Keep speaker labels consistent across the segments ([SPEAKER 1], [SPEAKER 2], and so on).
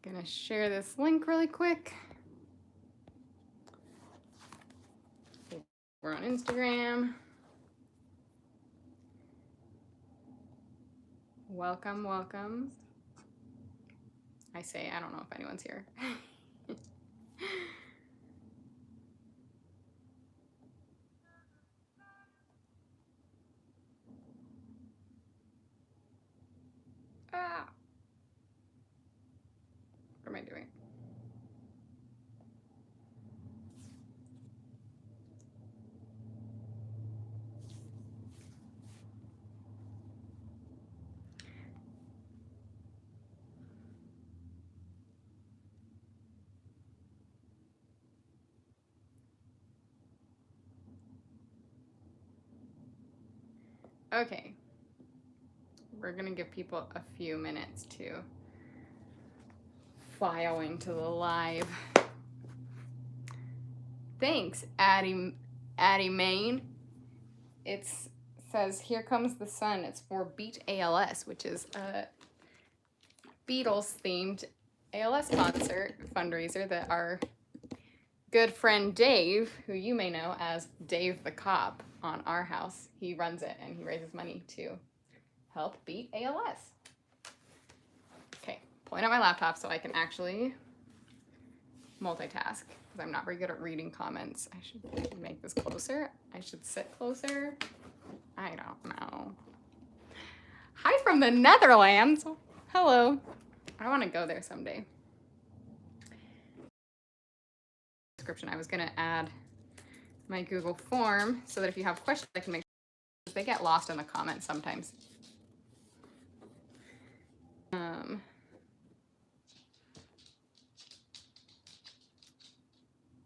[SPEAKER 1] Gonna share this link really quick. We're on Instagram. Welcome, welcome. I say, I don't know if anyone's here. Ah. What am I doing? Okay. We're gonna give people a few minutes to file into the live. Thanks, Addie Main. It says, "Here Comes the Sun." It's for Beat ALS, which is a Beatles-themed ALS concert fundraiser that our good friend Dave, who you may know as Dave the Cop on Our House, he runs it and he raises money to help beat ALS. Okay, pulling out my laptop so I can actually multitask because I'm not very good at reading comments. I should make this closer. I should sit closer. I don't know. Hi from the Netherlands. Hello. I want to go there someday. Description. I was going to add my Google form so that if you have questions, I can make sure they get lost in the comments sometimes.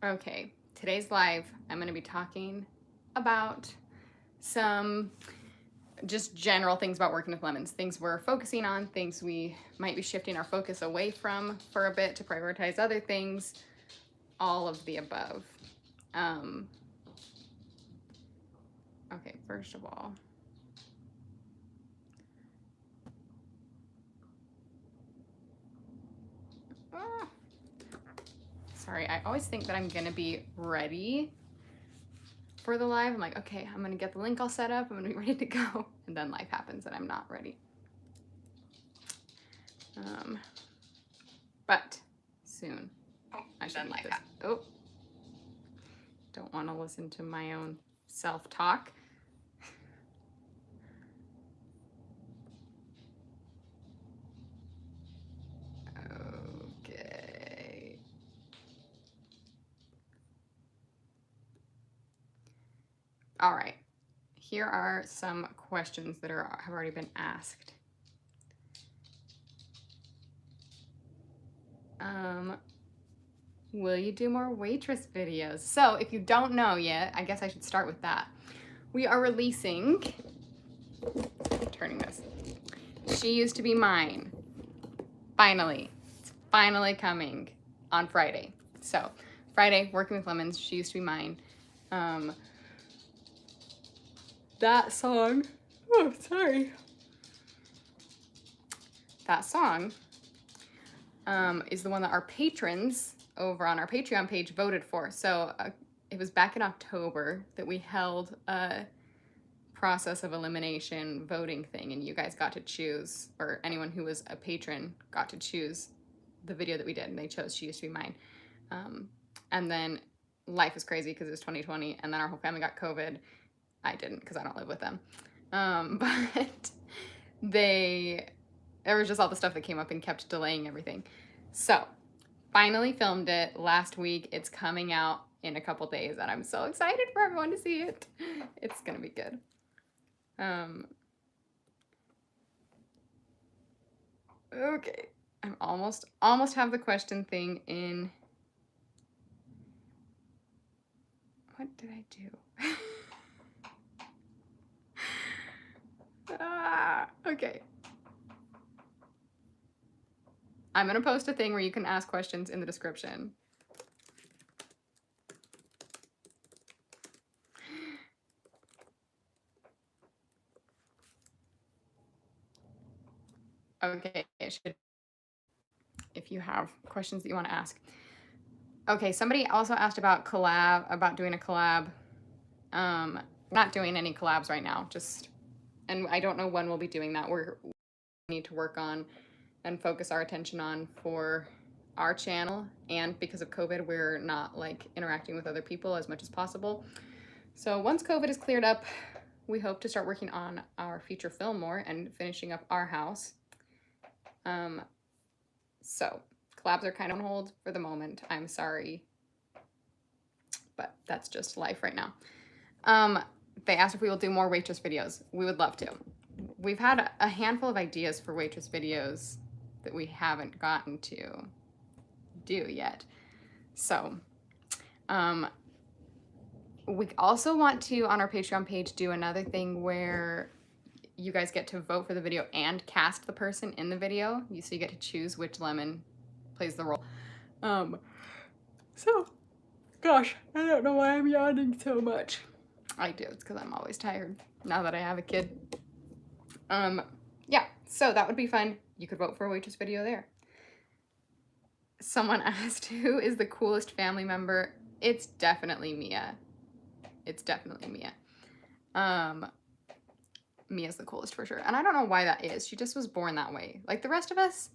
[SPEAKER 1] Okay, today's live, I'm going to be talking about some just general things about working with lemons, things we're focusing on, things we might be shifting our focus away from for a bit to prioritize other things, all of the above. Okay, first of all, sorry, I always think that I'm gonna be ready for the live. I'm like, okay, I'm gonna get the link all set up, I'm gonna be ready to go, and then life happens and I'm not ready. But soon. I should like this. Oh, don't want to listen to my own self-talk. Okay. All right. Here are some questions that have already been asked. Will you do more waitress videos? So if you don't know yet, I guess I should start with that. We are releasing, turning this, She Used to Be Mine. Finally. It's finally coming on Friday. So Friday, Working with Lemons, She Used to Be Mine. That song, oh, sorry. That song is the one that our patrons over on our Patreon page voted for. So it was back in October that we held a process of elimination voting thing, and you guys got to choose, or anyone who was a patron got to choose the video that we did, and they chose She Used to Be Mine. And then life was crazy because it was 2020, and then our whole family got COVID. I didn't because I don't live with them. But there was just all the stuff that came up and kept delaying everything. So finally filmed it last week. It's coming out in a couple days and I'm so excited for everyone to see it. It's gonna be good. Okay, I'm almost have the question thing in. What did I do? Okay. I'm gonna post a thing where you can ask questions in the description. Okay, if you have questions that you want to ask. Okay, somebody also asked about doing a collab. We're not doing any collabs right now, and I don't know when we'll be doing that. We need to work on and focus our attention on for our channel, and because of COVID, we're not like interacting with other people as much as possible. So once COVID is cleared up, we hope to start working on our feature film more and finishing up our house. So collabs are kind of on hold for the moment. I'm sorry, but that's just life right now. They asked if we will do more waitress videos. We would love to. We've had a handful of ideas for waitress videos that we haven't gotten to do yet. So, we also want to, on our Patreon page, do another thing where you guys get to vote for the video and cast the person in the video. So you get to choose which lemon plays the role. So, gosh, I don't know why I'm yawning so much. I do, it's because I'm always tired now that I have a kid. Yeah, so that would be fun. You could vote for a waitress video there. Someone asked, who is the coolest family member? It's definitely Mia. It's definitely Mia. Mia's the coolest for sure. And I don't know why that is. She just was born that way. Like, the rest of us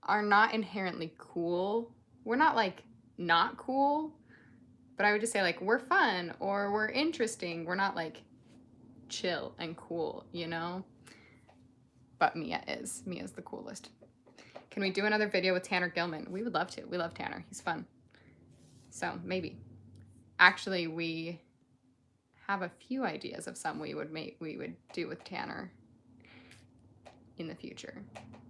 [SPEAKER 1] are not inherently cool. We're not, like, not cool. But I would just say, like, we're fun or we're interesting. We're not, like, chill and cool, you know? But Mia is. Mia's the coolest. Can we do another video with Tanner Gilman? We would love to. We love Tanner. He's fun. So, maybe. Actually, we have a few ideas of some we would do with Tanner in the future.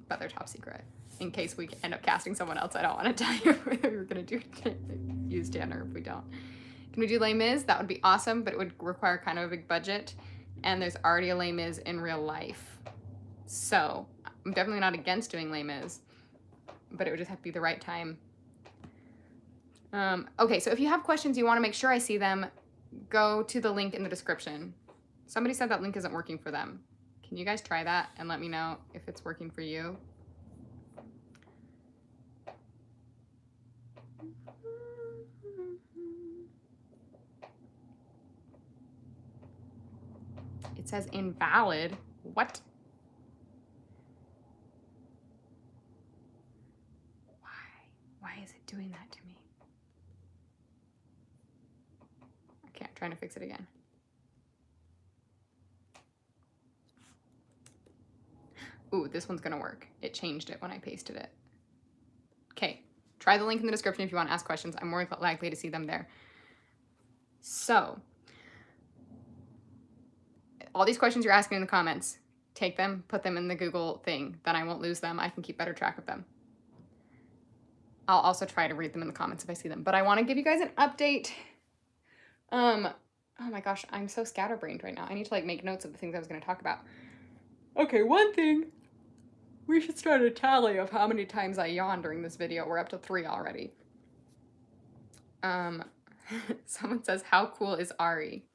[SPEAKER 1] But they're top secret. In case we end up casting someone else, I don't want to tell you whether we're going to use Tanner if we don't. Can we do Les Mis? That would be awesome, but it would require kind of a big budget. And there's already a Les Mis in real life. So I'm definitely not against doing Les Mis, but it would just have to be the right time. Okay, so if you have questions, you want to make sure I see them, go to the link in the description. Somebody said that link isn't working for them. Can you guys try that and let me know if it's working for you? It says invalid. What? Why is it doing that to me? Okay, I'm trying to fix it again. Ooh, this one's gonna work. It changed it when I pasted it. Okay, try the link in the description if you want to ask questions. I'm more likely to see them there. So, all these questions you're asking in the comments, take them, put them in the Google thing. Then I won't lose them. I can keep better track of them. I'll also try to read them in the comments if I see them. But I want to give you guys an update. Oh my gosh, I'm so scatterbrained right now. I need to like make notes of the things I was going to talk about. Okay, one thing. We should start a tally of how many times I yawned during this video. We're up to 3 already. Someone says, how cool is Ari?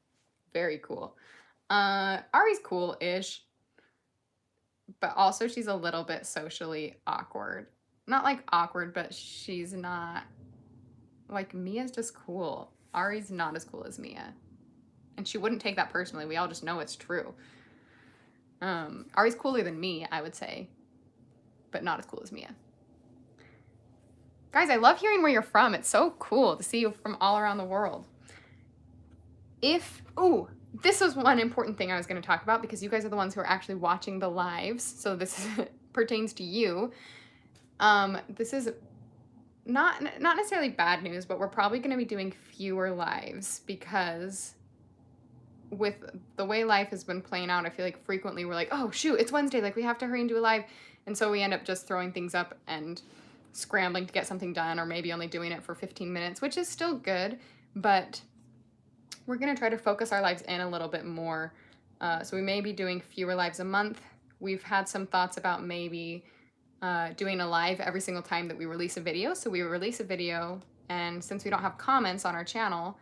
[SPEAKER 1] Very cool. Ari's cool-ish, but also she's a little bit socially awkward. Not like awkward, but she's not, like, Mia's just cool. Ari's not as cool as Mia. And she wouldn't take that personally. We all just know it's true. Ari's cooler than me, I would say, but not as cool as Mia. Guys, I love hearing where you're from. It's so cool to see you from all around the world. This was one important thing I was going to talk about because you guys are the ones who are actually watching the lives. So this pertains to you. This is not necessarily bad news, but we're probably going to be doing fewer lives because with the way life has been playing out, I feel like frequently we're like, oh shoot, it's Wednesday, like we have to hurry and do a live. And so we end up just throwing things up and scrambling to get something done, or maybe only doing it for 15 minutes, which is still good, but we're going to try to focus our lives in a little bit more. So we may be doing fewer lives a month. We've had some thoughts about maybe doing a live every single time that we release a video. So we release a video, and since we don't have comments on our channel,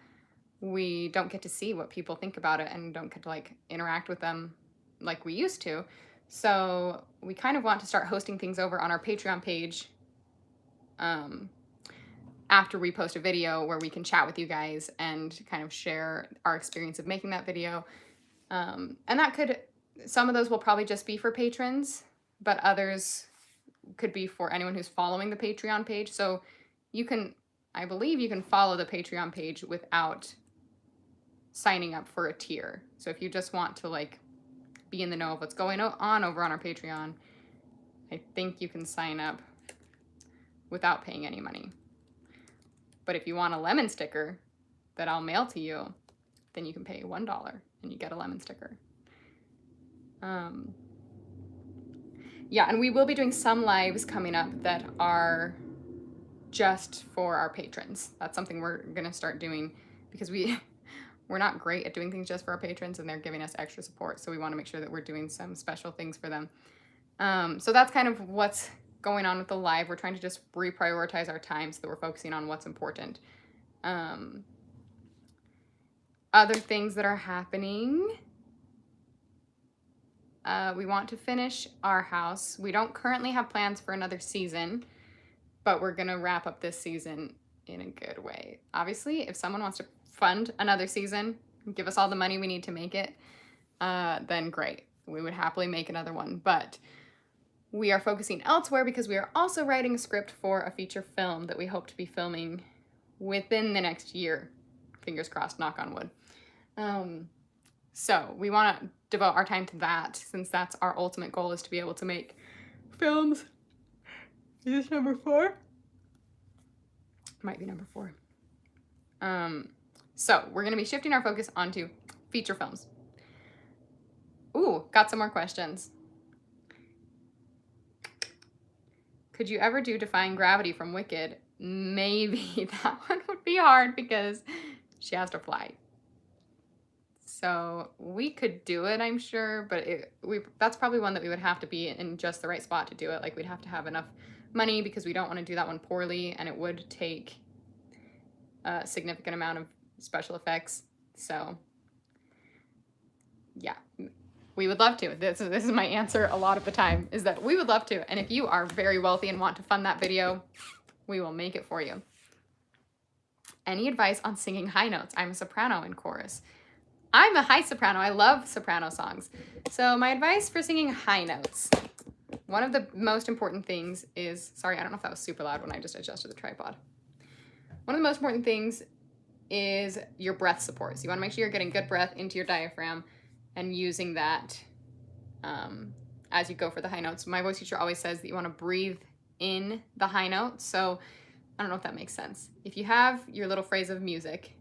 [SPEAKER 1] we don't get to see what people think about it and don't get to like interact with them like we used to. So we kind of want to start hosting things over on our Patreon page after we post a video where we can chat with you guys and kind of share our experience of making that video. And that could, some of those will probably just be for patrons, but others could be for anyone who's following the Patreon page. So you can, I believe you can follow the Patreon page without signing up for a tier. So if you just want to like be in the know of what's going on over on our Patreon, I think you can sign up without paying any money. But if you want a lemon sticker that I'll mail to you, then you can pay $1 and you get a lemon sticker. Yeah, and we will be doing some lives coming up that are just for our patrons. That's something we're gonna start doing because we're not great at doing things just for our patrons, and they're giving us extra support. So we want to make sure that we're doing some special things for them. So that's kind of what's going on with the live. We're trying to just reprioritize our time so that we're focusing on what's important. Other things that are happening. We want to finish our house. We don't currently have plans for another season, but we're gonna wrap up this season in a good way. Obviously, if someone wants to fund another season, give us all the money we need to make it, then great. We would happily make another one, but we are focusing elsewhere because we are also writing a script for a feature film that we hope to be filming within the next year. Fingers crossed, knock on wood. So we want to devote our time to that, since that's our ultimate goal, is to be able to make films. Is this number 4? Might be number 4. So we're going to be shifting our focus onto feature films. Ooh, got some more questions. Could you ever do Defying Gravity from Wicked? Maybe. That one would be hard because she has to fly. So we could do it, I'm sure, but that's probably one that we would have to be in just the right spot to do it. Like, we'd have to have enough money because we don't want to do that one poorly, and it would take a significant amount of special effects. So yeah, we would love to. This is my answer a lot of the time, is that we would love to. And if you are very wealthy and want to fund that video, we will make it for you. Any advice on singing high notes? I'm a soprano in chorus. I'm a high soprano. I love soprano songs. So my advice for singing high notes, one of the most important things is, sorry, I don't know if that was super loud when I just adjusted the tripod. One of the most important things is your breath support. So you want to make sure you're getting good breath into your diaphragm and using that as you go for the high notes. My voice teacher always says that you want to breathe in the high note. So I don't know if that makes sense. If you have your little phrase of music,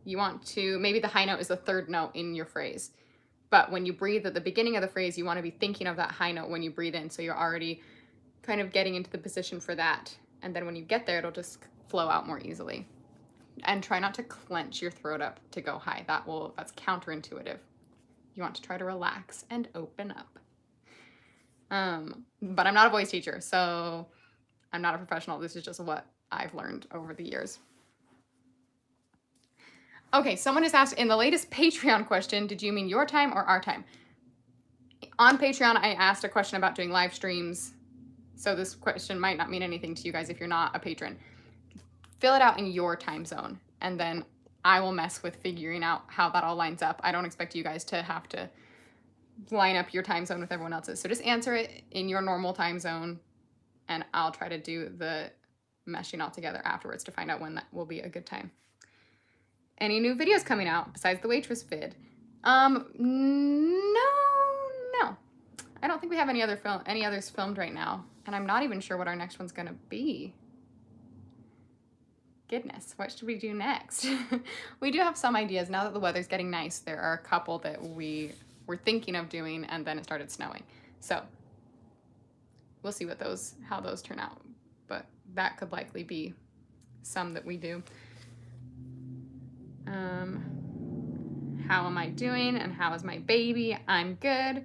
[SPEAKER 1] you want to, maybe the high note is the third note in your phrase. But when you breathe at the beginning of the phrase, you want to be thinking of that high note when you breathe in. So you're already kind of getting into the position for that. And then when you get there, it'll just flow out more easily. And try not to clench your throat up to go high. That's counterintuitive. You want to try to relax and open up. But I'm not a voice teacher, so I'm not a professional. This is just what I've learned over the years. Okay, someone has asked in the latest Patreon question, did you mean your time or our time? On Patreon, I asked a question about doing live streams. So this question might not mean anything to you guys if you're not a patron. Fill it out in your time zone, and then I will mess with figuring out how that all lines up. I don't expect you guys to have to line up your time zone with everyone else's. So just answer it in your normal time zone, and I'll try to do the meshing all together afterwards to find out when that will be a good time. Any new videos coming out besides the waitress vid? No. I don't think we have any others filmed right now, and I'm not even sure what our next one's gonna be. Goodness, what should we do next? We do have some ideas. Now that the weather's getting nice, there are a couple that we were thinking of doing, and then it started snowing. So we'll see how those turn out, but that could likely be some that we do. How am I doing, and how is my baby? I'm good.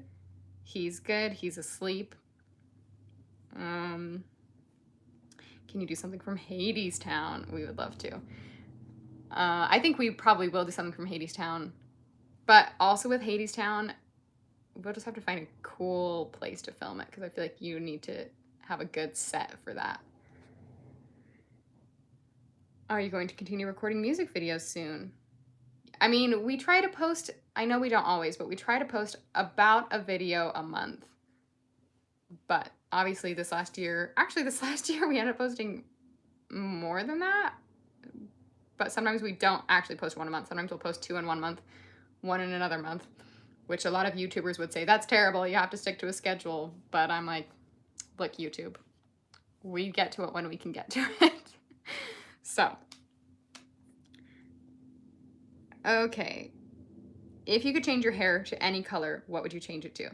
[SPEAKER 1] He's good. He's asleep. Can you do something from Hadestown? We would love to. I think we probably will do something from Hadestown, but also with Hadestown, we'll just have to find a cool place to film it, because I feel like you need to have a good set for that. Are you going to continue recording music videos soon? I mean, we try to post, I know we don't always, but we try to post about a video a month. But obviously this last year we ended up posting more than that. But sometimes we don't actually post one a month. Sometimes we'll post 2 in one month, 1 in another month, which a lot of YouTubers would say, that's terrible, you have to stick to a schedule. But I'm like, look, YouTube, we get to it when we can get to it. So, okay. If you could change your hair to any color, what would you change it to?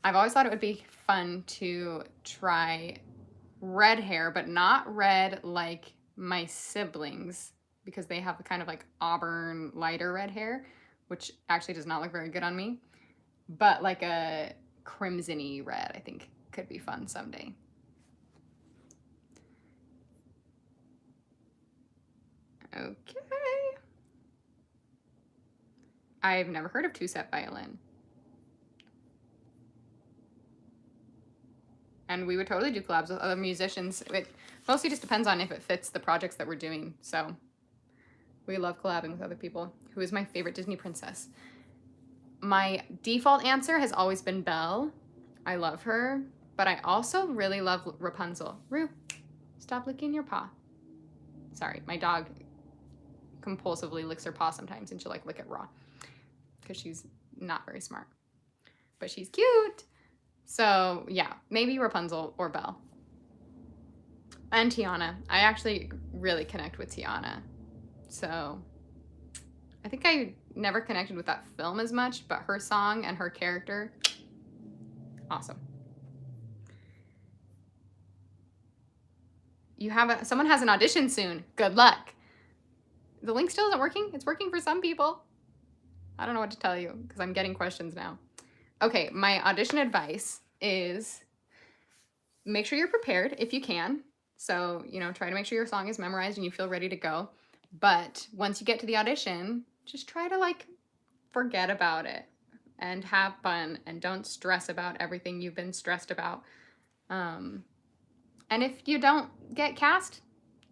[SPEAKER 1] I've always thought it would be fun to try red hair, but not red like my siblings, because they have the kind of like auburn, lighter red hair, which actually does not look very good on me. But like a crimson-y red, I think could be fun someday. Okay. I've never heard of two-set violin. And we would totally do collabs with other musicians. It mostly just depends on if it fits the projects that we're doing. So we love collabing with other people. Who is my favorite Disney princess? My default answer has always been Belle. I love her, but I also really love Rapunzel. Rue, stop licking your paw. Sorry, my dog compulsively licks her paw sometimes, and she'll like lick it raw because she's not very smart, but she's cute. So yeah, maybe Rapunzel or Belle. And Tiana. I actually really connect with Tiana. So I think I never connected with that film as much, but her song and her character, awesome. Someone has an audition soon. Good luck. The link still isn't working. It's working for some people. I don't know what to tell you because I'm getting questions now. Okay, my audition advice is make sure you're prepared if you can. So, try to make sure your song is memorized and you feel ready to go. But once you get to the audition, just try to forget about it and have fun and don't stress about everything you've been stressed about. And if you don't get cast,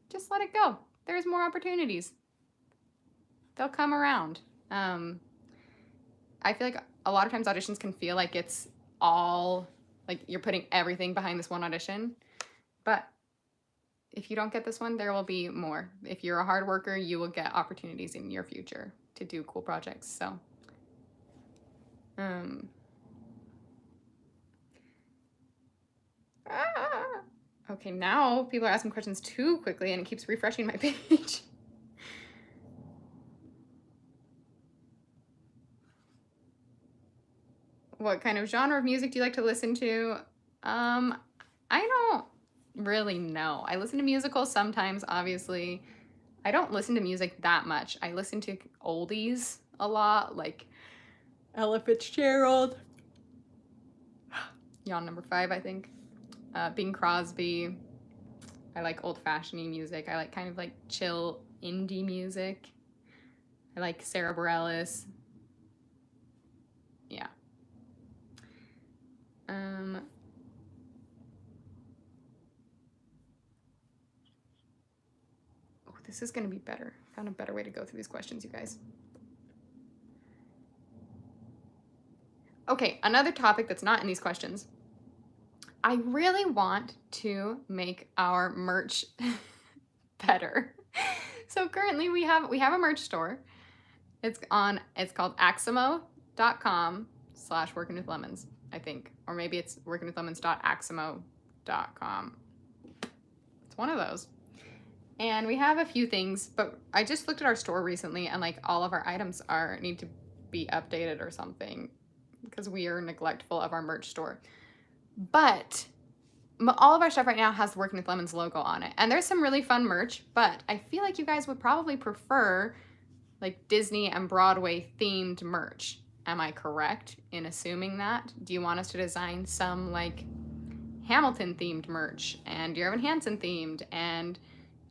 [SPEAKER 1] just let it go. There's more opportunities. They'll come around. I feel like a lot of times auditions can feel like it's all, like you're putting everything behind this one audition. But if you don't get this one, there will be more. If you're a hard worker, you will get opportunities in your future to do cool projects. So, okay, now people are asking questions too quickly and it keeps refreshing my page. What kind of genre of music do you like to listen to? I don't really know. I listen to musicals sometimes, obviously. I don't listen to music that much. I listen to oldies a lot, like Ella Fitzgerald. Yawn number 5, I think. Bing Crosby. I like old-fashioned music. I like kind of like chill indie music. I like Sarah Bareilles. Yeah. Oh, this is gonna be better. Found a better way to go through these questions, you guys. Okay, another topic that's not in these questions. I really want to make our merch better. So currently we have a merch store. It's called aximo.com/workingwithlemons, I think. Or maybe it's workingwithlemons.aximo.com. It's one of those. And we have a few things, but I just looked at our store recently and all of our items need to be updated or something because we are neglectful of our merch store. But all of our stuff right now has the Working with Lemons logo on it. And there's some really fun merch, but I feel like you guys would probably prefer Disney and Broadway themed merch. Am I correct in assuming that? Do you want us to design some Hamilton themed merch and Dear Evan Hansen themed and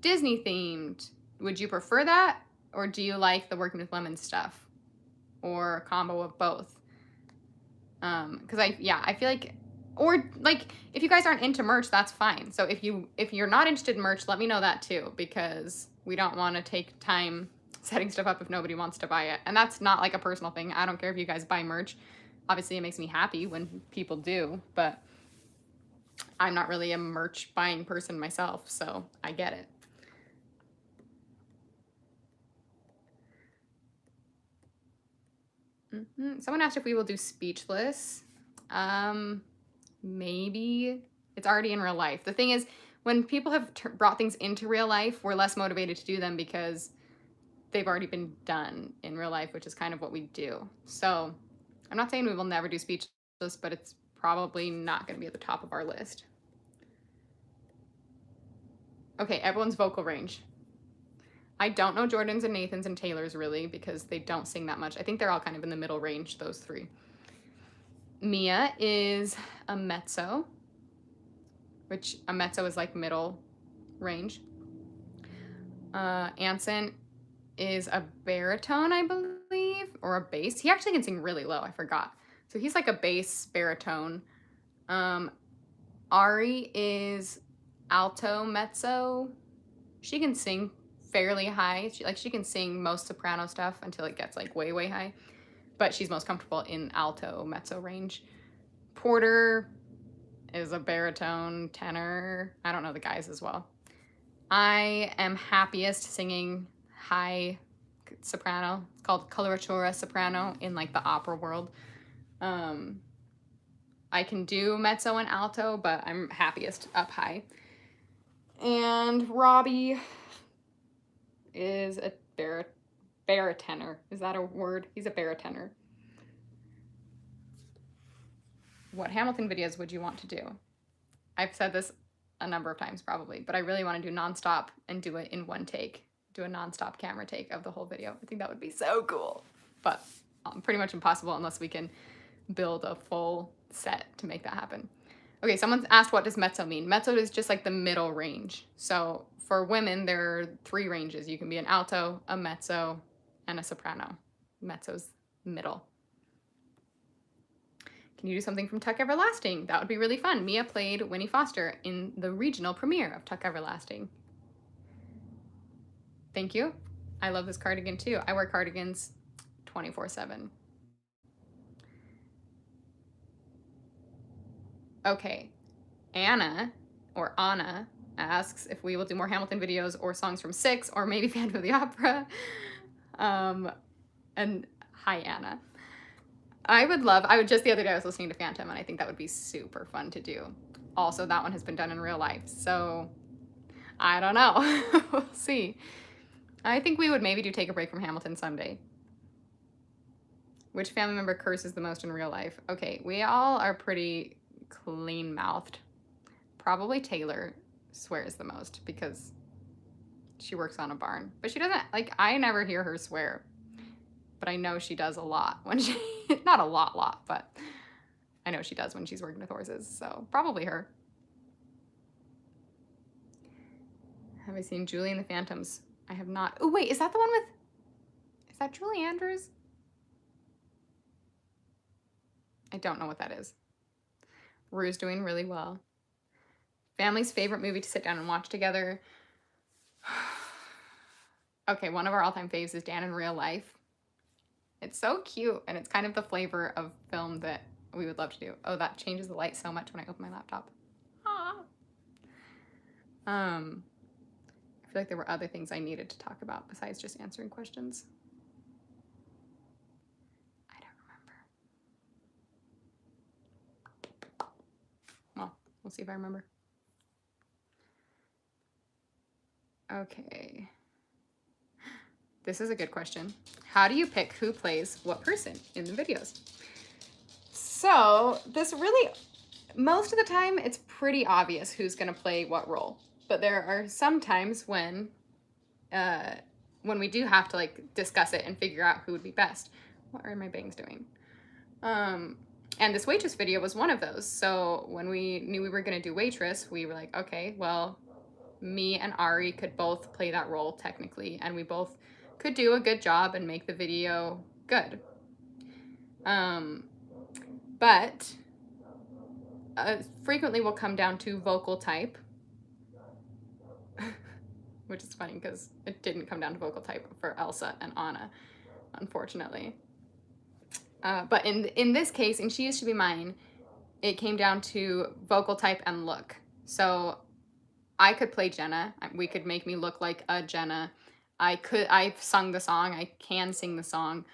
[SPEAKER 1] Disney themed? Would you prefer that? Or do you like the Working with Lemons stuff? Or a combo of both? Because I feel like, or if you guys aren't into merch, that's fine. So if you're not interested in merch, let me know that too, because We don't want to take time setting stuff up if nobody wants to buy it. And that's not like a personal thing. I don't care if you guys buy merch. Obviously, it makes me happy when people do, but I'm not really a merch buying person myself, so I get it. Someone asked if we will do speechless. Maybe. It's already in real life. The thing is, when people have brought things into real life, we're less motivated to do them because they've already been done in real life, which is kind of what we do. So I'm not saying we will never do speechless, but it's probably not going to be at the top of our list. Okay, everyone's vocal range. I don't know Jordan's and Nathan's and Taylor's really because they don't sing that much. I think they're all kind of in the middle range, those three. Mia is a mezzo, which a mezzo is like middle range. Anson is a baritone, I believe, or a bass. He actually can sing really low, I forgot. So he's like a bass baritone. Ari is alto mezzo. She can sing fairly high. She can sing most soprano stuff until it gets like way, way high. But she's most comfortable in alto mezzo range. Porter is a baritone, tenor. I don't know the guys as well. I am happiest singing high soprano. It's called coloratura soprano in like the opera world. I can do mezzo and alto, but I'm happiest up high. And Robbie is a baritenor. Is that a word? He's a baritenor. What Hamilton videos would you want to do? I've said this a number of times probably, but I really want to do nonstop and do it in one take. Do a nonstop camera take of the whole video. I think that would be so cool, but pretty much impossible unless we can build a full set to make that happen. Okay, someone's asked what does mezzo mean? Mezzo is just like the middle range. So for women, there are 3 ranges. You can be an alto, a mezzo, and a soprano. Mezzo's middle. Can you do something from Tuck Everlasting? That would be really fun. Mia played Winnie Foster in the regional premiere of Tuck Everlasting. Thank you. I love this cardigan too. I wear cardigans 24/7. Okay, Anna asks if we will do more Hamilton videos or songs from Six or maybe Phantom of the Opera. And hi, Anna. Just the other day I was listening to Phantom and I think that would be super fun to do. Also, that one has been done in real life, so I don't know. We'll see. I think we would maybe do Take a Break from Hamilton someday. Which family member curses the most in real life? Okay, we all are pretty clean-mouthed. Probably Taylor swears the most because she works on a barn. But she doesn't, like, I never hear her swear. But I know she does a lot when she, not a lot, but I know she does when she's working with horses. So probably her. Have I seen Julie and the Phantoms? I have not. Oh, wait, is that the one with, is that Julie Andrews? I don't know what that is. Rue's doing really well. Family's favorite movie to sit down and watch together. Okay, one of our all-time faves is Dan in Real Life. It's so cute, and it's kind of the flavor of film that we would love to do. Oh, that changes the light so much when I open my laptop. Ah. I feel like there were other things I needed to talk about besides just answering questions. I don't remember. Well, we'll see if I remember. Okay. This is a good question. How do you pick who plays what person in the videos? So this really, most of the time it's pretty obvious who's gonna play what role. But there are some times when we do have to like discuss it and figure out who would be best. What are my bangs doing? And this waitress video was one of those. So when we knew we were gonna do waitress, we were like, okay, well, me and Ari could both play that role technically, and we both could do a good job and make the video good. But frequently will come down to vocal type. which is funny because it didn't come down to vocal type for Elsa and Anna, unfortunately. But in this case, in She Used to Be Mine, it came down to vocal type and look. So I could play Jenna. We could make me look like a Jenna. I've sung the song. I can sing the song.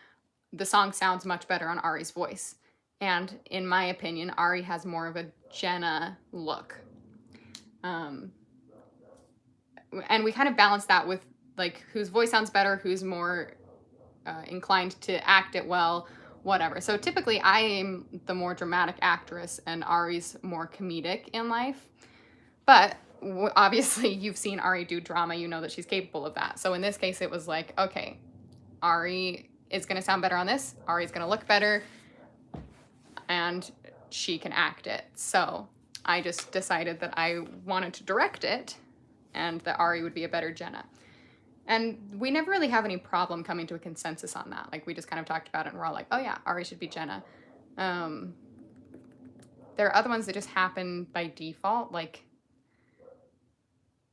[SPEAKER 1] The song sounds much better on Ari's voice. And in my opinion, Ari has more of a Jenna look. And we kind of balance that with like whose voice sounds better, who's more inclined to act it well, whatever. So typically I am the more dramatic actress and Ari's more comedic in life. But obviously you've seen Ari do drama, you know that she's capable of that. So in this case, it was like, okay, Ari is going to sound better on this. Ari's going to look better and she can act it. So I just decided that I wanted to direct it and that Ari would be a better Jenna. And we never really have any problem coming to a consensus on that. Like we just kind of talked about it and we're all like, oh yeah, Ari should be Jenna. There are other ones that just happen by default. Like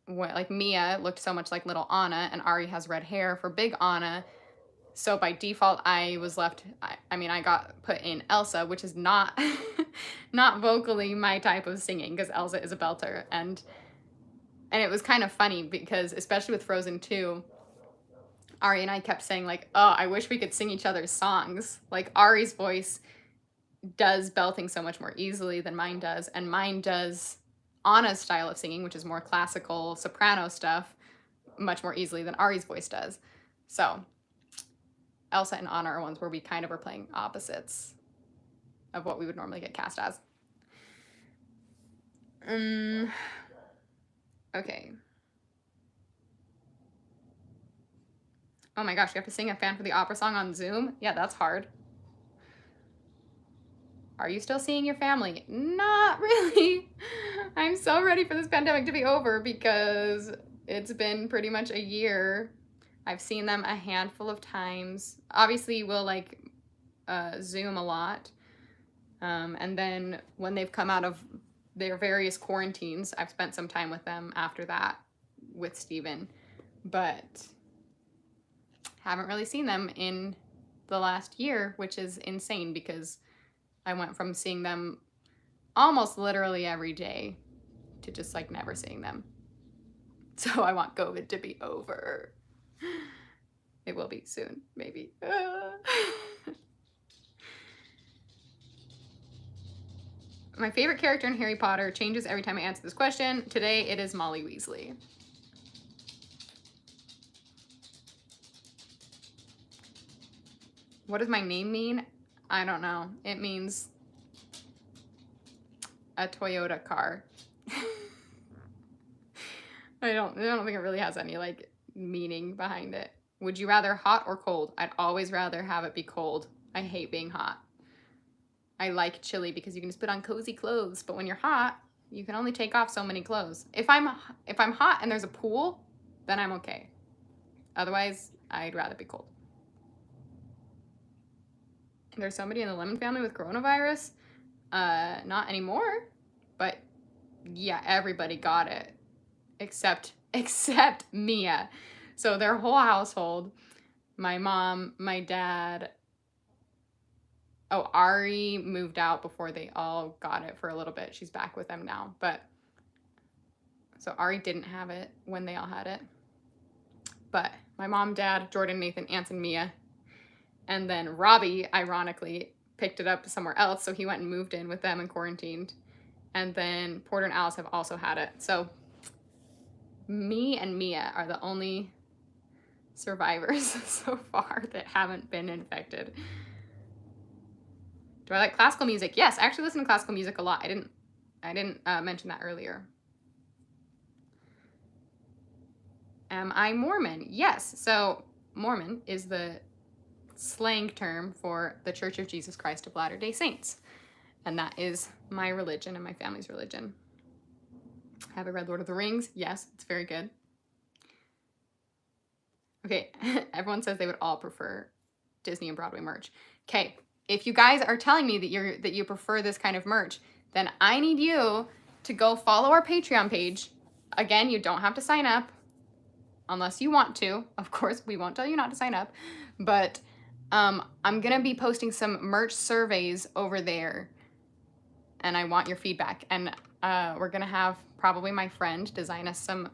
[SPEAKER 1] Mia looked so much like little Anna and Ari has red hair for big Anna. So by default, I was left, I got put in Elsa, which is not, not vocally my type of singing because Elsa is a belter. And it was kind of funny because especially with Frozen 2, Ari and I kept saying like, oh, I wish we could sing each other's songs. Like Ari's voice does belting so much more easily than mine does. And mine does Anna's style of singing, which is more classical soprano stuff, much more easily than Ari's voice does. So Elsa and Anna are ones where we kind of are playing opposites of what we would normally get cast as. Okay. Oh my gosh, you have to sing a Fan for the Opera song on Zoom? Yeah, that's hard. Are you still seeing your family? Not really. I'm so ready for this pandemic to be over because it's been pretty much a year. I've seen them a handful of times. Obviously, we'll like Zoom a lot. And then when they've come out of their various quarantines, I've spent some time with them after that with Steven. But haven't really seen them in the last year, which is insane because I went from seeing them almost literally every day to just like never seeing them. So I want COVID to be over. It will be soon, maybe. My favorite character in Harry Potter changes every time I answer this question. Today it is Molly Weasley. What does my name mean? I don't know. It means a Toyota car. I don't think it really has any like meaning behind it. Would you rather hot or cold? I'd always rather have it be cold. I hate being hot. I like chilly because you can just put on cozy clothes, but when you're hot, you can only take off so many clothes. If I'm hot and there's a pool, then I'm okay. Otherwise, I'd rather be cold. There's somebody in the Lemon family with coronavirus. Not anymore, but yeah, everybody got it except Mia. So their whole household, my mom, my dad, Ari moved out before they all got it for a little bit. She's back with them now, but so Ari didn't have it when they all had it. But my mom, dad, Jordan, Nathan, Anson, Mia, and then Robbie, ironically, picked it up somewhere else, so he went and moved in with them and quarantined. And then Porter and Alice have also had it. So me and Mia are the only survivors so far that haven't been infected. Do I like classical music? Yes, I actually listen to classical music a lot. I didn't mention that earlier. Am I Mormon? Yes. So Mormon is the slang term for the Church of Jesus Christ of Latter-day Saints. And that is my religion and my family's religion. Have I read Lord of the Rings? Yes, it's very good. Okay, everyone says they would all prefer Disney and Broadway merch. Okay, if you guys are telling me that you prefer this kind of merch, then I need you to go follow our Patreon page. Again, you don't have to sign up. unless you want to. Of course, we won't tell you not to sign up. But I'm going to be posting some merch surveys over there. And I want your feedback. And we're going to have probably my friend design us some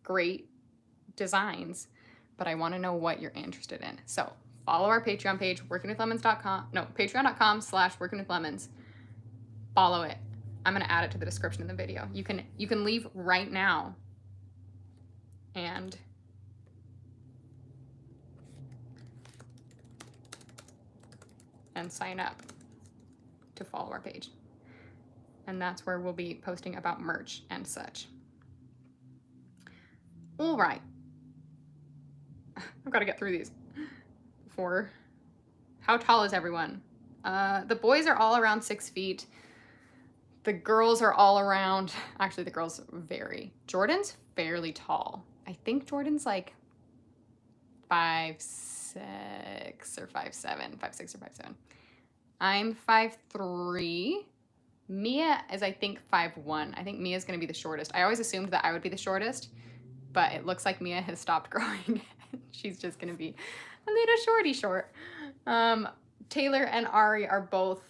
[SPEAKER 1] great designs. But I want to know what you're interested in. So follow our Patreon page, workingwithlemons.com. No, patreon.com/workingwithlemons. Follow it. I'm going to add it to the description of the video. You can leave right now and sign up to follow our page. And that's where we'll be posting about merch and such. All right. I've got to get through these before. How tall is everyone? The boys are all around 6 feet. The girls are all around, actually the girls vary. Jordan's fairly tall. I think Jordan's like 5'6" or 5'7", 5'6" or 5'7". I'm 5'3". Mia is, I think, 5'1". I think Mia's gonna be the shortest. I always assumed that I would be the shortest, but it looks like Mia has stopped growing. She's just gonna be a little shorty short. Taylor and Ari are both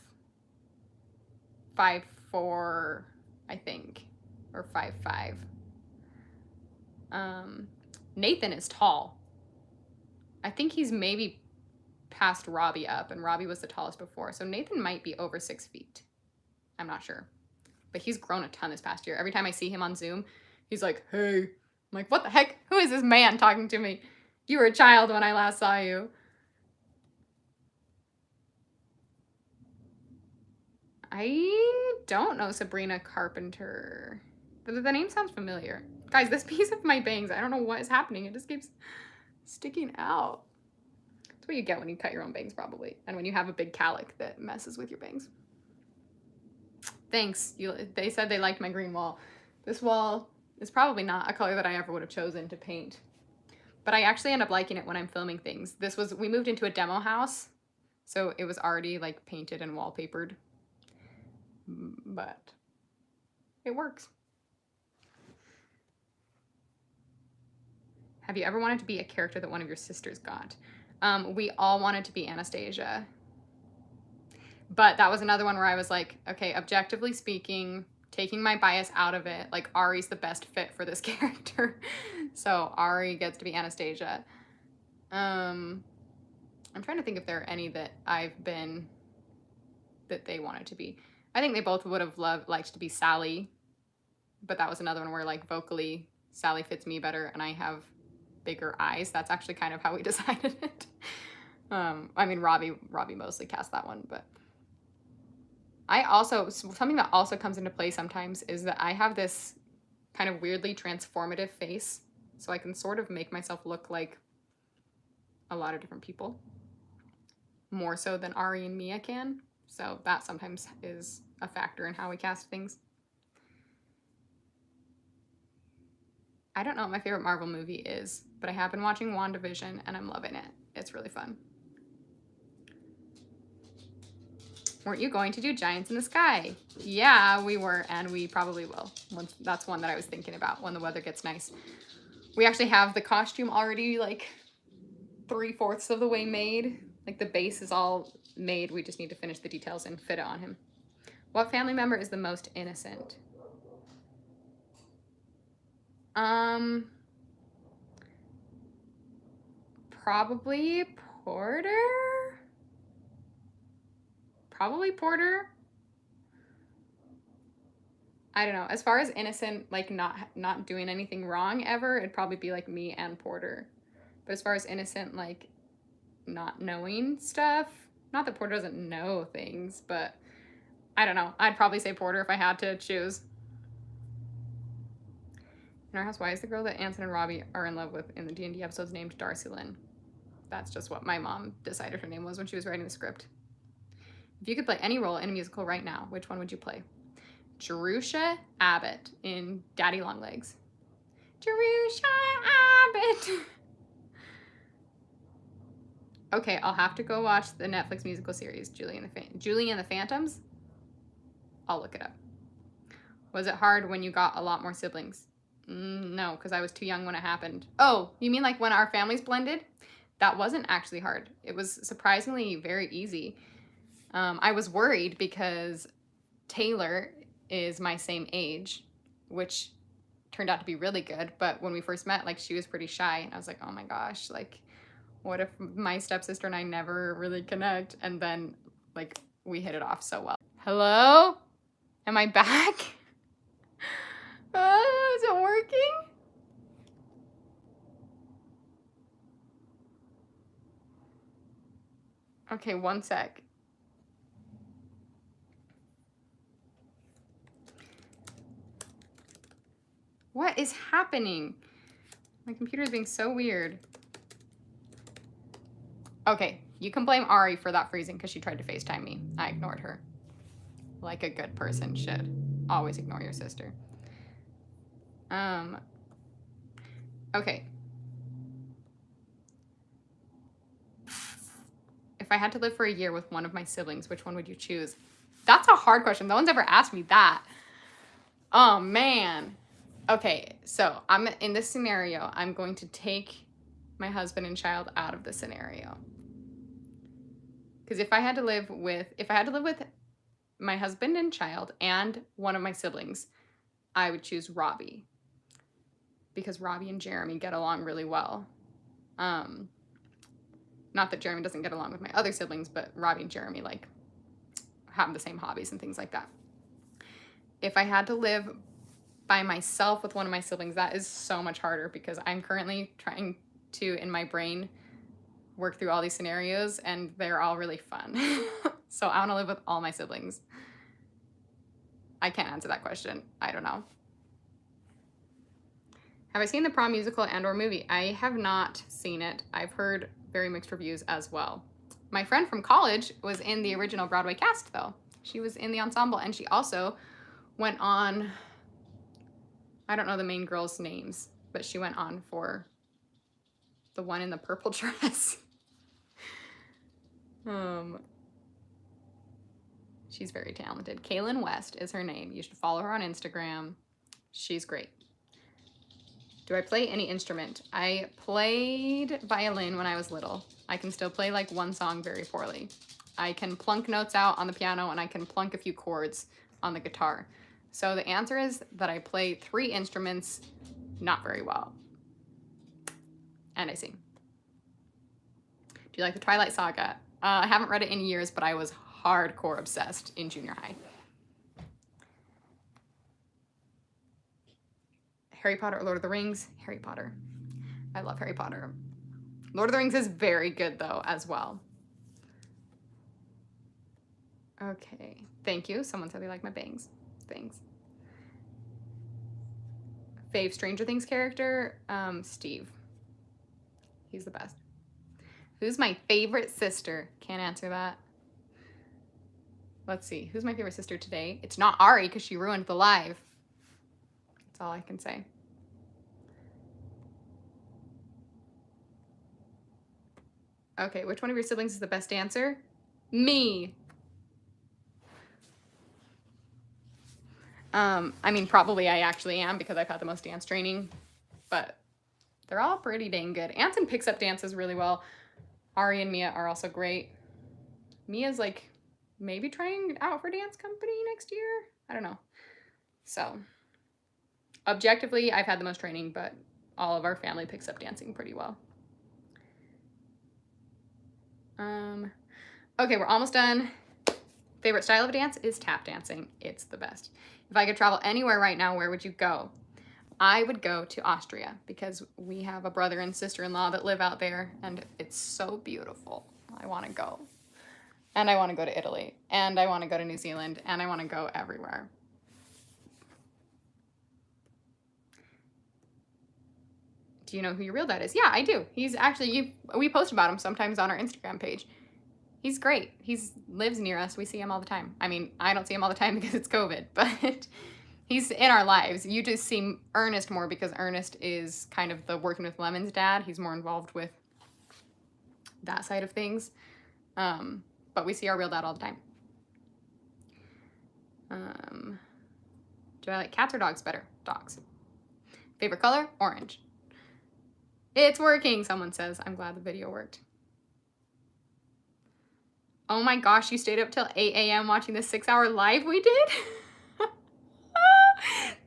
[SPEAKER 1] 5'4", I think, or 5'5". Nathan is tall. I think he's maybe past Robbie up, and Robbie was the tallest before. So Nathan might be over 6 feet. I'm not sure. But he's grown a ton this past year. Every time I see him on Zoom, he's like, hey. I'm like, what the heck? Who is this man talking to me? You were a child when I last saw you. I don't know Sabrina Carpenter. The name sounds familiar. Guys, this piece of my bangs, I don't know what is happening. It just keeps sticking out. That's what you get when you cut your own bangs, probably. And when you have a big calic that messes with your bangs. Thanks. They said they liked my green wall. This wall is probably not a color that I ever would have chosen to paint. But I actually end up liking it when I'm filming things. We moved into a demo house, so it was already like painted and wallpapered. But it works. Have you ever wanted to be a character that one of your sisters got? We all wanted to be Anastasia. But that was another one where I was like, okay, objectively speaking, taking my bias out of it, like Ari's the best fit for this character. So Ari gets to be Anastasia. I'm trying to think if there are any that I've been that they wanted to be. I think they both would have liked to be Sally, but that was another one where like vocally Sally fits me better and I have bigger eyes. That's actually kind of how we decided it. I mean, Robbie mostly cast that one, but something that also comes into play sometimes is that I have this kind of weirdly transformative face, so I can sort of make myself look like a lot of different people, more so than Ari and Mia can. So that sometimes is a factor in how we cast things. I don't know what my favorite Marvel movie is, but I have been watching WandaVision and I'm loving it. It's really fun. Weren't you going to do Giants in the Sky? Yeah, we were, and we probably will. That's one that I was thinking about when the weather gets nice. We actually have the costume already like 3/4 of the way made. Like the base is all made. We just need to finish the details and fit it on him. What family member is the most innocent? Probably Porter. Probably Porter. I don't know. As far as innocent, like not doing anything wrong ever, it'd probably be like me and Porter. But as far as innocent, like not knowing stuff, not that Porter doesn't know things, but I don't know. I'd probably say Porter if I had to choose. In our house, why is the girl that Anson and Robbie are in love with in the D&D episodes named Darcy Lynn? That's just what my mom decided her name was when she was writing the script. If you could play any role in a musical right now, which one would you play? Jerusha Abbott in Daddy Longlegs. Jerusha Abbott! Okay, I'll have to go watch the Netflix musical series, Julie and the Phantoms. I'll look it up. Was it hard when you got a lot more siblings? No, because I was too young when it happened. Oh, you mean like when our families blended? That wasn't actually hard. It was surprisingly very easy. I was worried because Taylor is my same age, which turned out to be really good. But when we first met, like, she was pretty shy. And I was like, oh my gosh, like, what if my stepsister and I never really connect? And then, like, we hit it off so well. Hello? Am I back? Is it working? Okay, one sec. What is happening? My computer is being so weird. Okay, you can blame Ari for that freezing because she tried to FaceTime me. I ignored her. Like a good person should. Always ignore your sister. Okay. If I had to live for a year with one of my siblings, which one would you choose? That's a hard question. No one's ever asked me that. Oh, man. Okay, so I'm in this scenario. I'm going to take my husband and child out of the scenario. Because if I had to live with my husband and child and one of my siblings, I would choose Robbie. Because Robbie and Jeremy get along really well. Not that Jeremy doesn't get along with my other siblings, but Robbie and Jeremy, like, have the same hobbies and things like that. If I had to live by myself with one of my siblings, that is so much harder because I'm currently trying to, in my brain, work through all these scenarios, and they're all really fun. So I want to live with all my siblings. I can't answer that question. I don't know. Have I seen the Prom musical and/or movie? I have not seen it. I've heard very mixed reviews as well. My friend from college was in the original Broadway cast, though. She was in the ensemble, and she also went on, I don't know the main girls' names, but she went on for the one in the purple dress. She's very talented. Kaylin West is her name. You should follow her on Instagram. She's great. Do I play any instrument? I played violin when I was little. I can still play like one song very poorly. I can plunk notes out on the piano and I can plunk a few chords on the guitar. So the answer is that I play 3 instruments not very well. And I sing. Do you like the Twilight Saga? I haven't read it in years, but I was hardcore obsessed in junior high. Harry Potter or Lord of the Rings? Harry Potter. I love Harry Potter. Lord of the Rings is very good, though, as well. Okay. Thank you. Someone said they like my bangs. Thanks. Fave Stranger Things character? Steve. He's the best. Who's my favorite sister? Can't answer that. Let's see. Who's my favorite sister today? It's not Ari because she ruined the live. That's all I can say. Okay, which one of your siblings is the best dancer? Me. I mean, probably I actually am because I've had the most dance training, but they're all pretty dang good. Anson picks up dances really well. Ari and Mia are also great. Mia's like maybe trying out for dance company next year. I don't know. So objectively, I've had the most training, but all of our family picks up dancing pretty well. Okay, we're almost done. Favorite style of dance is tap dancing. It's the best. If I could travel anywhere right now, where would you go? I would go to Austria because we have a brother and sister-in-law that live out there and it's so beautiful. I want to go. And I want to go to Italy and I want to go to New Zealand and I want to go everywhere. Do you know who your real dad is? Yeah, I do. He's actually, we post about him sometimes on our Instagram page. He's great. He lives near us. We see him all the time. I mean, I don't see him all the time because it's COVID, but he's in our lives. You just see Ernest more because Ernest is kind of the working with Lemon's dad. He's more involved with that side of things. But we see our real dad all the time. Do I like cats or dogs better? Dogs. Favorite color? Orange. It's working, someone says. I'm glad the video worked. Oh my gosh, you stayed up till 8 a.m. watching the 6-hour live we did?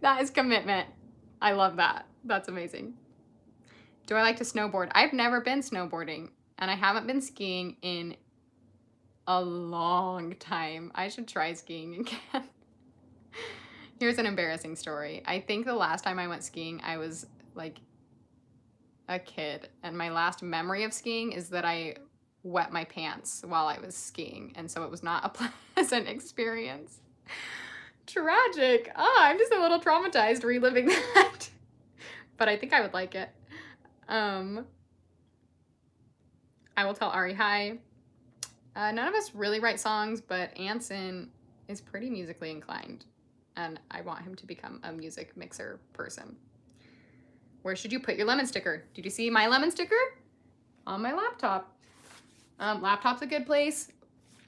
[SPEAKER 1] That is commitment. I love that. That's amazing. Do I like to snowboard? I've never been snowboarding, and I haven't been skiing in a long time. I should try skiing again. Here's an embarrassing story. I think the last time I went skiing, I was like a kid, and my last memory of skiing is that I wet my pants while I was skiing, and so it was not a pleasant experience. Tragic. I'm just a little traumatized reliving that. But I think I would like it. I will tell Ari hi. None of us really write songs, but Anson is pretty musically inclined, and I want him to become a music mixer person. Where should you put your lemon sticker? Did you see my lemon sticker? On my laptop. Laptop's a good place.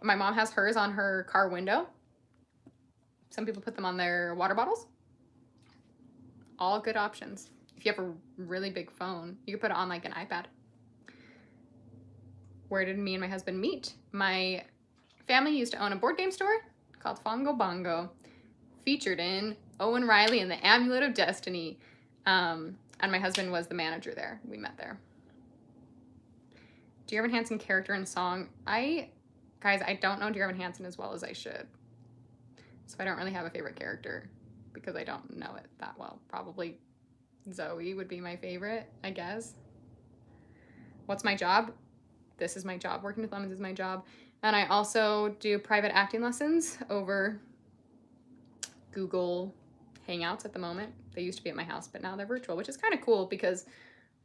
[SPEAKER 1] My mom has hers on her car window. Some people put them on their water bottles. All good options. If you have a really big phone, you could put it on like an iPad. Where did me and my husband meet? My family used to own a board game store called Fongo Bongo, featured in Owen Riley and the Amulet of Destiny. And my husband was the manager there. We met there. Dear Evan Hansen character and song. Guys, I don't know Dear Evan Hansen as well as I should. So I don't really have a favorite character because I don't know it that well. Probably Zoe would be my favorite, I guess. What's my job? This is my job. Working with Lemons is my job. And I also do private acting lessons over Google Hangouts at the moment. They used to be at my house, but now they're virtual, which is kind of cool because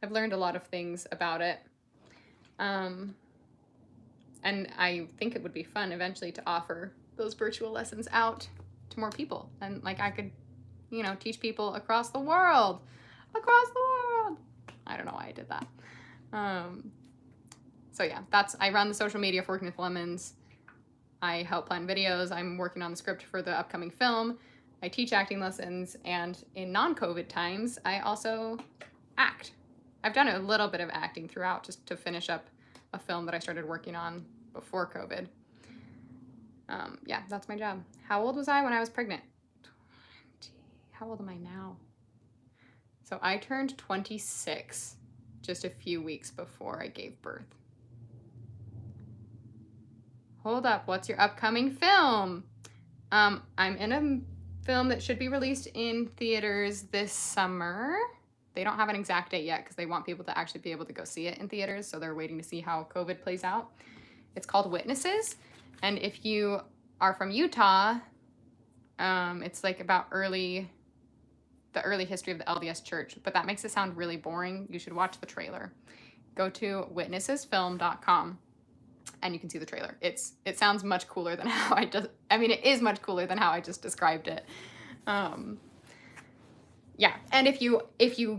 [SPEAKER 1] I've learned a lot of things about it. And I think it would be fun eventually to offer those virtual lessons out to more people. And like I could, you know, teach people across the world. Across the world. I don't know why I did that. So yeah, I run the social media for Working with Lemons. I help plan videos. I'm working on the script for the upcoming film. I teach acting lessons, and in non-COVID times, I also act. I've done a little bit of acting throughout just to finish up a film that I started working on before COVID. Yeah, that's my job. How old was I when I was pregnant? 20. How old am I now? So I turned 26 just a few weeks before I gave birth. Hold up, what's your upcoming film? I'm in a film that should be released in theaters this summer. They don't have an exact date yet because they want people to actually be able to go see it in theaters, so they're waiting to see how COVID plays out. It's called Witnesses, and if you are from Utah, it's like about the early history of the LDS Church, but that makes it sound really boring. You should watch the trailer. Go to witnessesfilm.com and you can see the trailer. It sounds much cooler than how it is much cooler than how I just described it. Yeah, and if you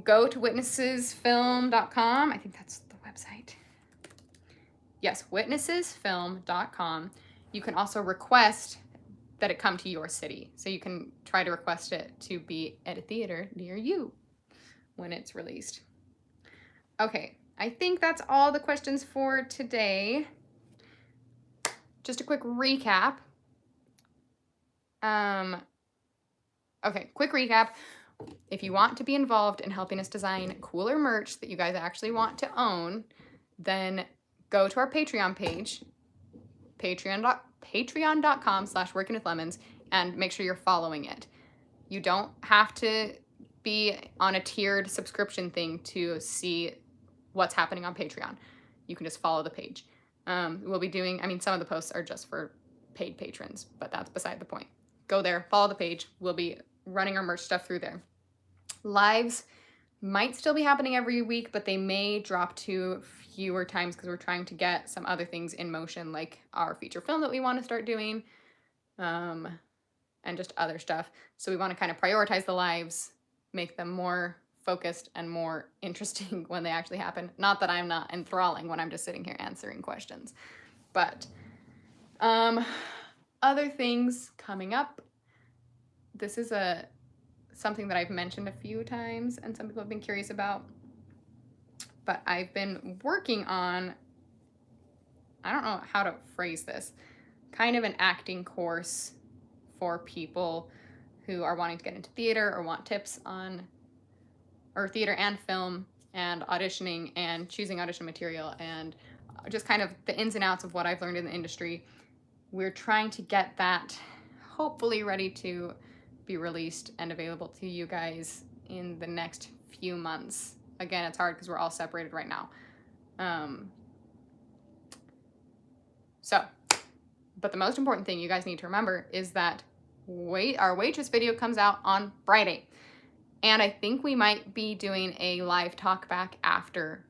[SPEAKER 1] go to witnessesfilm.com, I think that's the website. Yes, witnessesfilm.com. You can also request that it come to your city. So you can try to request it to be at a theater near you when it's released. Okay, I think that's all the questions for today. Just a quick recap. Okay, quick recap. If you want to be involved in helping us design cooler merch that you guys actually want to own, then go to our Patreon page, patreon.com/workingwithlemons, and make sure you're following it. You don't have to be on a tiered subscription thing to see what's happening on Patreon. You can just follow the page. We'll be doing, some of the posts are just for paid patrons, but that's beside the point. Go there, follow the page. We'll be running our merch stuff through there. Lives might still be happening every week, but they may drop to fewer times because we're trying to get some other things in motion, like our feature film that we want to start doing, and just other stuff. So we want to kind of prioritize the lives, make them more focused and more interesting when they actually happen. Not that I'm not enthralling when I'm just sitting here answering questions, but other things coming up. This is something that I've mentioned a few times and some people have been curious about. But I've been working on, I don't know how to phrase this, kind of an acting course for people who are wanting to get into theater or want tips on, or theater and film and auditioning and choosing audition material and just kind of the ins and outs of what I've learned in the industry. We're trying to get that hopefully ready to be released and available to you guys in the next few months. Again, it's hard because we're all separated right now. But the most important thing you guys need to remember is that our waitress video comes out on Friday. And I think we might be doing a live talk back after,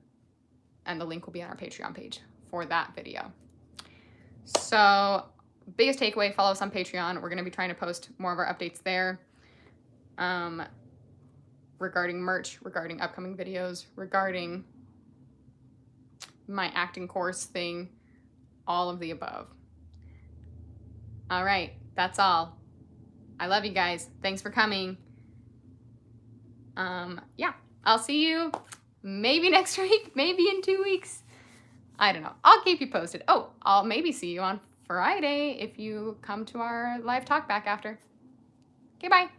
[SPEAKER 1] and the link will be on our Patreon page for that video. So biggest takeaway, follow us on Patreon. We're going to be trying to post more of our updates there regarding merch, regarding upcoming videos, regarding my acting course thing, all of the above. All right, that's all. I love you guys. Thanks for coming. Yeah, I'll see you maybe next week, maybe in 2 weeks. I don't know. I'll keep you posted. Oh, I'll maybe see you on Friday if you come to our live talk back after. Okay, bye.